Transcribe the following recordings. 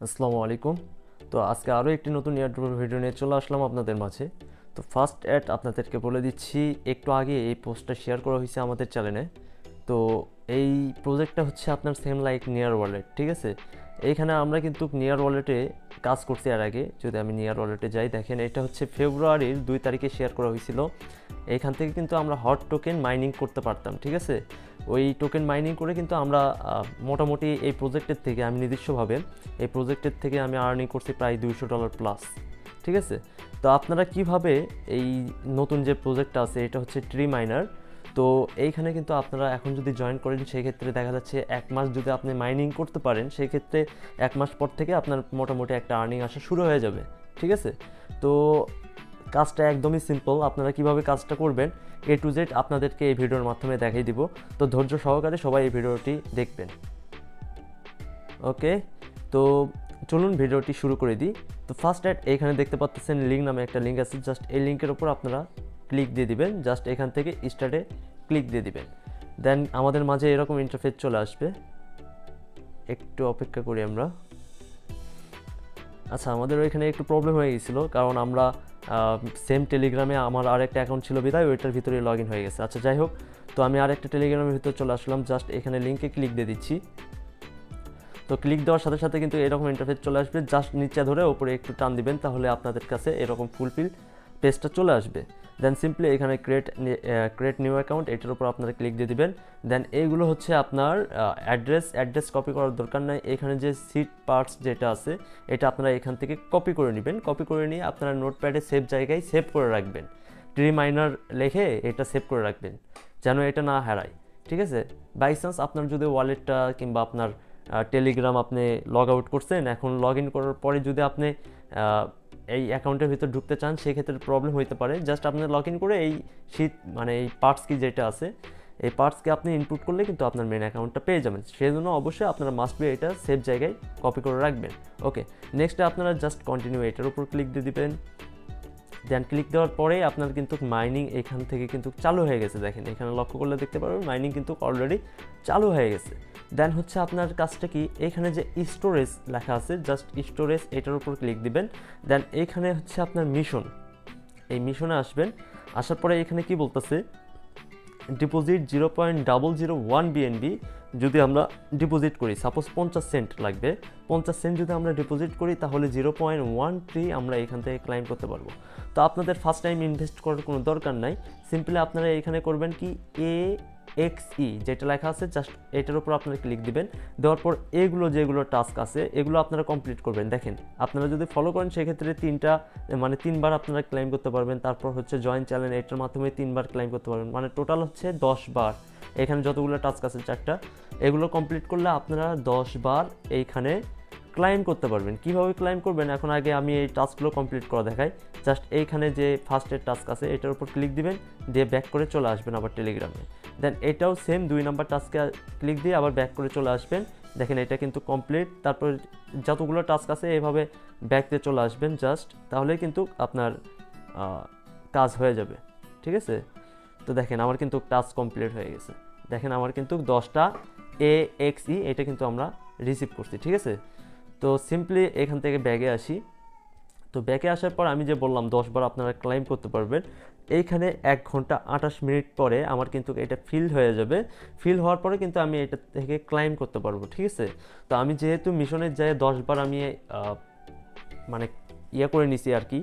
আসসালামু আলাইকুম। তো আজকে আরও একটি নতুন এয়ারড্রপ ভিডিও নিয়ে চলে আসলাম আপনাদের মাঝে। তো ফার্স্ট অ্যাড আপনাদেরকে বলে দিচ্ছি, একটু আগে এই পোস্টটা শেয়ার করা হয়েছে আমাদের চ্যানেলে। তো এই প্রজেক্টটা হচ্ছে আপনার সেম লাইক নিয়ার ওয়ালেট, ঠিক আছে। এইখানে আমরা কিন্তু নিয়ার ওয়ালেটে কাজ করছি এর আগে। যদি আমি নিয়ার ওয়ালেটে যাই, দেখেন এটা হচ্ছে ফেব্রুয়ারির 2 তারিখে শেয়ার করা হয়েছিল। এইখান থেকে কিন্তু আমরা হট টোকেন মাইনিং করতে পারতাম, ঠিক আছে। ওই টোকেন মাইনিং করে কিন্তু আমরা মোটামুটি এই প্রজেক্টের থেকে আমি নিজস্বভাবে এই প্রজেক্টের থেকে আমি আর্নিং করছি প্রায় $200 প্লাস, ঠিক আছে। তো আপনারা কিভাবে এই নতুন যে প্রজেক্টটা আছে, এটা হচ্ছে ট্রি মাইনার। তো এইখানে কিন্তু আপনারা এখন যদি জয়েন করেন, সেই ক্ষেত্রে দেখা যাচ্ছে 1 মাস যদি আপনি মাইনিং করতে পারেন, সেই ক্ষেত্রে 1 মাস পর থেকে আপনার মোটামুটি একটা আর্নিং আসা শুরু হয়ে যাবে, ঠিক আছে। তো কাজটা একদমই সিম্পল। আপনারা কিভাবে কাজটা করবেন A to Z আপনাদেরকে এই ভিডিওর মাধ্যমে দেখিয়ে দিব। তো ধৈর্য সহকারে সবাই এই ভিডিওটি দেখবেন। ওকে, তো চলুন ভিডিওটি শুরু করে দিই। তো ফার্স্ট অ্যাড এখানে দেখতে পাচ্ছেন লিঙ্ক নামে একটা লিঙ্ক আছে। জাস্ট এই লিঙ্কের উপর আপনারা ক্লিক দিয়ে দিবেন। জাস্ট এখান থেকে স্টার্টে ক্লিক দিয়ে দিবেন। দেন আমাদের মাঝে এরকম ইন্টারফেস চলে আসবে। একটু অপেক্ষা করি আমরা। আচ্ছা, আমাদের ওইখানে একটু প্রবলেম হয়ে গেছিলো, কারণ আমরা সেম টেলিগ্রামে আমার আরেকটা অ্যাকাউন্ট ছিল বিদায় ওইটার ভিতরে লগ ইন হয়ে গেছে। আচ্ছা, যাই হোক, তো আমি আরেকটা টেলিগ্রামের ভিতরে চলে আসলাম। জাস্ট এখানে লিঙ্কে ক্লিক দিয়ে দিচ্ছি। তো ক্লিক দেওয়ার সাথে সাথে কিন্তু এরকম ইন্টারফেস চলে আসবে। জাস্ট নিচে ধরে ওপরে একটু টান দিবেন, তাহলে আপনাদের কাছে এরকম ফুলফিল পেজটা চলে আসবে। দেন সিম্পলি এখানে ক্রিয়েট নিউ অ্যাকাউন্ট, এটার উপর আপনারা ক্লিক দিয়ে দিবেন। দেন এইগুলো হচ্ছে আপনার অ্যাড্রেস কপি করার দরকার নাই। এখানে যে সিট পার্টস যেটা আছে, এটা আপনারা এখান থেকে কপি করে নেবেন। কপি করে নিয়ে আপনারা নোটপ্যাডে সেভ জায়গায় সেভ করে রাখবেন। ট্রি মাইনার লিখে এটা সেভ করে রাখবেন, যেন এটা না হারায়, ঠিক আছে। বাই চান্স আপনার যদি ওয়ালেটটা কিংবা আপনার টেলিগ্রাম আপনি লগ আউট করছেন, এখন লগ ইন করার পরে যদি আপনি এই অ্যাকাউন্টের ভিতর ঢুকতে চান, সেক্ষেত্রে প্রবলেম হতে পারে। জাস্ট আপনি লগ ইন করে এই শীট মানে এই পার্টস কি যেটা আছে, এই পার্টসকে আপনি ইনপুট করলে কিন্তু আপনার মেন অ্যাকাউন্টটা পেয়ে যাবেন। সেই জন্য অবশ্যই আপনারা মাস্ট বি এটা সেভ জায়গায় কপি করে রাখবেন। ওকে, নেক্সটে আপনারা জাস্ট কন্টিনিউ এটার উপর ক্লিক দিয়ে দিবেন। দেন ক্লিক দেওয়ার পরে আপনার কিন্তু মাইনিং এখান থেকে কিন্তু চালু হয়ে গেছে। দেখেন এখানে লক্ষ্য করলে দেখতে পারবেন মাইনিং কিন্তু অলরেডি চালু হয়ে গেছে। দেন হচ্ছে আপনার কাজটা কি, এখানে যে স্টোরেজ লেখা আছে, জাস্ট স্টোরেজ এটার উপর ক্লিক দিবেন। দেন এখানে হচ্ছে আপনার মিশন, এই মিশনে আসবেন। আসার পরে এখানে কি বলতেছে, ডিপোজিট 0.001 বিএনবি যদি আমরা ডিপোজিট করি, সাপোজ 50 সেন্ট লাগবে, 50 সেন্ট যদি আমরা ডিপোজিট করি, তাহলে 0.13 আমরা এখান থেকে ক্লাইম করতে পারবো। তো আপনাদের ফার্স্ট টাইম ইনভেস্ট করার কোনো দরকার নাই। সিম্পলি আপনারা এখানে করবেন কি, AXE যেটা লেখা আছে, জাস্ট এটার উপর আপনারা ক্লিক দিবেন। দেওয়ার পর এগুলো যেগুলো টাস্ক আছে, এগুলো আপনারা কমপ্লিট করবেন। দেখেন আপনারা যদি ফলো করেন, সেক্ষেত্রে 3বার আপনারা ক্লাইম করতে পারবেন। তারপর হচ্ছে জয়েন চ্যালেঞ্জ, এটার মাধ্যমে 3বার ক্লাইম করতে পারবেন, মানে টোটাল হচ্ছে 10বার। এখানে যতগুলো টাস্ক আছে 4টা, এগুলো কমপ্লিট করলে আপনারা 10বার এইখানে ক্লাইম করতে পারবেন। কিভাবে ক্লাইম করবেন, এখন আগে আমি এই টাস্কগুলো কমপ্লিট করা দেখাই। জাস্ট এইখানে যে ফার্স্টের টাস্ক আছে, এটার উপর ক্লিক দিবেন, দিয়ে ব্যাক করে চলে আসবেন আবার টেলিগ্রামে। দেন এটাও সেম 2 নাম্বার টাস্কে ক্লিক দিয়ে আবার ব্যাক করে চলে আসবেন। দেখেন এটা কিন্তু কমপ্লিট। তারপর যতগুলো টাস্ক আছে এভাবে ব্যাক দিয়ে চলে আসবেন জাস্ট, তাহলে কিন্তু আপনার কাজ হয়ে যাবে, ঠিক আছে। তো দেখেন আমার কিন্তু টাস্ক কমপ্লিট হয়ে গেছে। দেখেন আমার কিন্তু 10টা AXE এটা কিন্তু আমরা রিসিভ করছি, ঠিক আছে। তো সিম্পলি এখান থেকে ব্যাগে আসি। তো ব্যাকে আসার পর আমি যে বললাম 10বার আপনারা ক্লাইম করতে পারবেন, এইখানে 1 ঘন্টা 28 মিনিট পরে আমার কিন্তু এটা ফিল হয়ে যাবে। ফিল হওয়ার পরে কিন্তু আমি এটা থেকে ক্লাইম করতে পারবো, ঠিক আছে। তো আমি যেহেতু মিশনের যায় 10বার আমি মানে করে নিছি আর কি,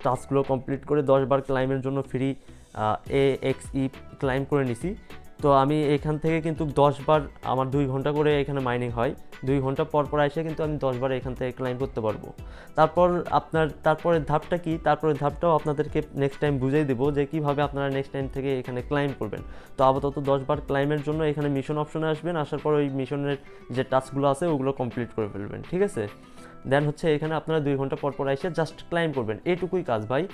টাস্কগুলো কমপ্লিট করে 10বার ক্লাইমের জন্য ফ্রি AXE ক্লাইম করে নিছি। তো আমি এখান থেকে কিন্তু 10বার, আমার 2 ঘন্টা করে এখানে মাইনিং হয়, 2 ঘন্টা পর পর এসে কিন্তু আমি 10বার এখান থেকে ক্লাইম করতে পারবো। তারপর তারপরের ধাপটা কি, তারপরের ধাপটাও আপনাদেরকে নেক্সট টাইম বুঝিয়ে দেবো যে কীভাবে আপনারা নেক্সট টাইম থেকে এখানে ক্লাইম করবেন। তো আপাতত 10বার ক্লাইমের জন্য এখানে মিশন অপশনে আসবেন। আসার পর ওই মিশনের যে টাস্কগুলো আছে ওগুলো কমপ্লিট করে ফেলবেন, ঠিক আছে। দেন হচ্ছে এখানে আপনারা 2 ঘন্টা পর পর এসে জাস্ট ক্লাইম করবেন। এইটুকুই কাজ ভাই।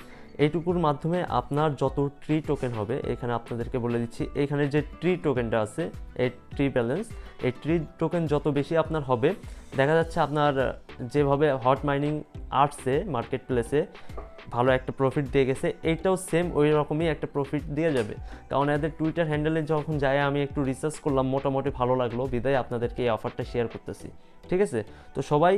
এইটুকুর মাধ্যমে আপনার যত ট্রি টোকেন হবে, এখানে আপনাদেরকে বলে দিচ্ছি, এখানে যে ট্রি টোকেনটা আছে, এই ট্রি ব্যালেন্স, এই ট্রি টোকেন যত বেশি আপনার হবে, দেখা যাচ্ছে আপনার যেভাবে হট মাইনিং আসছে মার্কেট প্লেসে ভালো একটা প্রফিট দিয়ে গেছে, এইটাও সেম ওই রকমই একটা প্রফিট দিয়ে যাবে। কারণ এদের টুইটার হ্যান্ডেলে যখন যায় আমি একটু রিসার্চ করলাম, মোটামুটি ভালো লাগলো, বিদায় আপনাদেরকে এই অফারটা শেয়ার করতেছি, ঠিক আছে। তো সবাই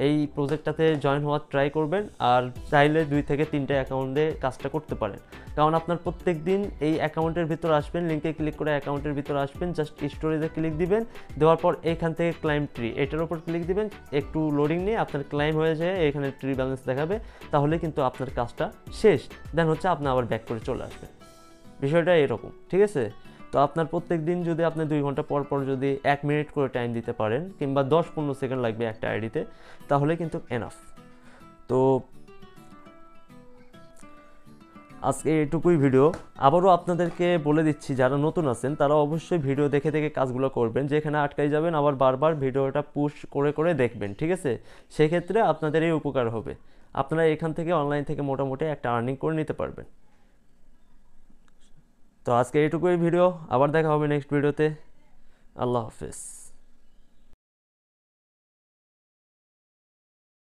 এই প্রজেক্টটাতে জয়েন হওয়ার ট্রাই করবেন। আর চাইলে 2 থেকে 3টে অ্যাকাউন্টে কাজটা করতে পারেন, কারণ আপনার প্রত্যেক দিন এই অ্যাকাউন্টের ভিতর আসবেন, লিঙ্কে ক্লিক করে অ্যাকাউন্টের ভিতর আসবেন, জাস্ট স্টোরেজে ক্লিক দিবেন, দেওয়ার পর এখান থেকে ক্লাইম ট্রি এটার উপর ক্লিক দিবেন, একটু লোডিং নিয়ে আপনার ক্লাইম হয়ে যায়, এখানে ট্রি ব্যালেন্স দেখাবে, তাহলে কিন্তু আপনার কাজটা শেষ। দেন হচ্ছে আপনি আবার ব্যাক করে চলে আসবেন। বিষয়টা এরকম, ঠিক আছে? তো আপনার প্রত্যেক দিন যদি আপনি 2 ঘন্টা পর পর যদি 1 মিনিট করে টাইম দিতে পারেন, কিংবা 10-15 সেকেন্ড লাগবে একটা আইডিতে, তাহলে কিন্তু এনাফ। তো আজকে এটুকুই ভিডিও। আবারও আপনাদেরকে বলে দিচ্ছি, যারা নতুন আছেন তারা অবশ্যই ভিডিও দেখে দেখে কাজগুলো করবেন, যেখানে আটকাই যাবেন আবার বারবার ভিডিওটা পুশ করে করে দেখবেন, ঠিক আছে? সেক্ষেত্রে আপনাদের এই উপকার হবে, আপনারা এখান থেকে অনলাইন থেকে মোটামুটি একটা আর্নিং করে নিতে পারবেন। তো আজকে এইটুকুই ভিডিও, আবার দেখা হবে নেক্সট ভিডিওতে। আল্লাহ হাফেজ।